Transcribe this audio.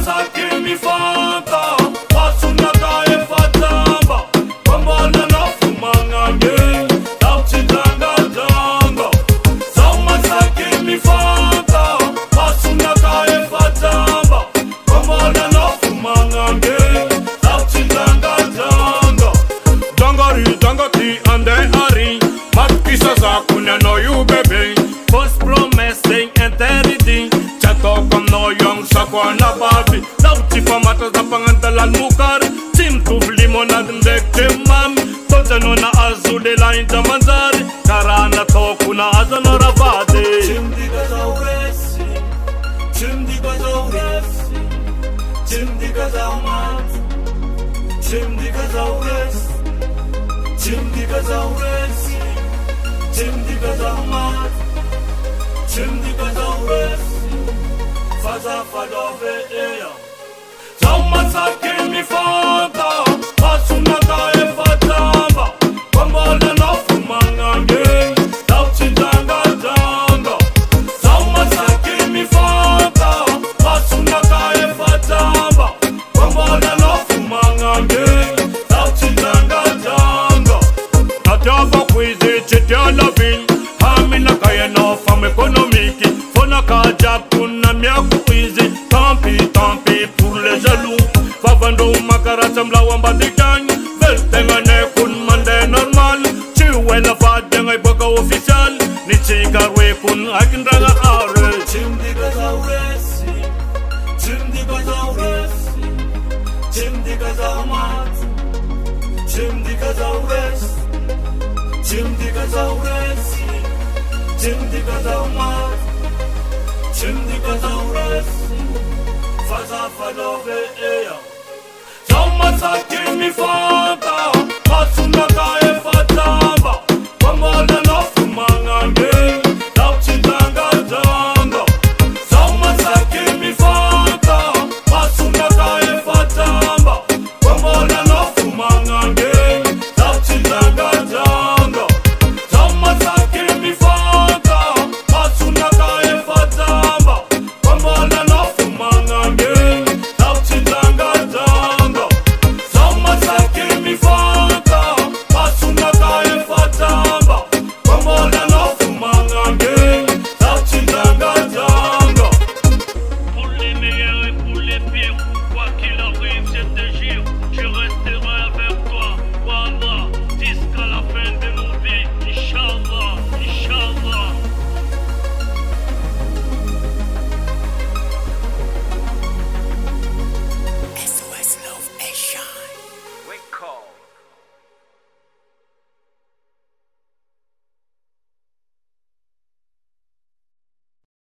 masake mi fanta wasuna ka efatamba kwambona na fumanga nge tauchitanga tanga zau masake mi fanta wasuna ka efatamba kwambona na fumanga nge tauchitanga tanga dangari dangati ande ari makisa za kunya no you baby first promising eternity chato kom no young sakwa na babi lauti famata za pangantalan mukar tim tu limonad ndekte mam tozano na azude la inta manzari karana to kuna azano rabade chimdiga zauresi chimdiga zauresi chimdiga zaumat chimdiga zauresi chimdiga zauresi chimdiga zaumat chimdiga zauresi faza fadove eya zau masake mi fanta wasuna ka efatamba kwambona na fumanga nge tauchitanga tanga zau masake mi fanta wasuna ka efatamba kwambona na fumanga nge tauchitanga tanga natava kwizi chitiala vin hamina kaya na fam économique fona ka japuna miaku easy tant pis pour les jaloux favando makara samla wamba dikang veltengane kun mande normal chiwela fadengai boka official ni chikarwe kun akindraga are chimdiga zauresi chimdiga zauresi chimdiga zaumat chimdiga zauresi chimdiga zauresi chimdiga zaumat chimdiga zauresi faza fadove eya zau masake mi fa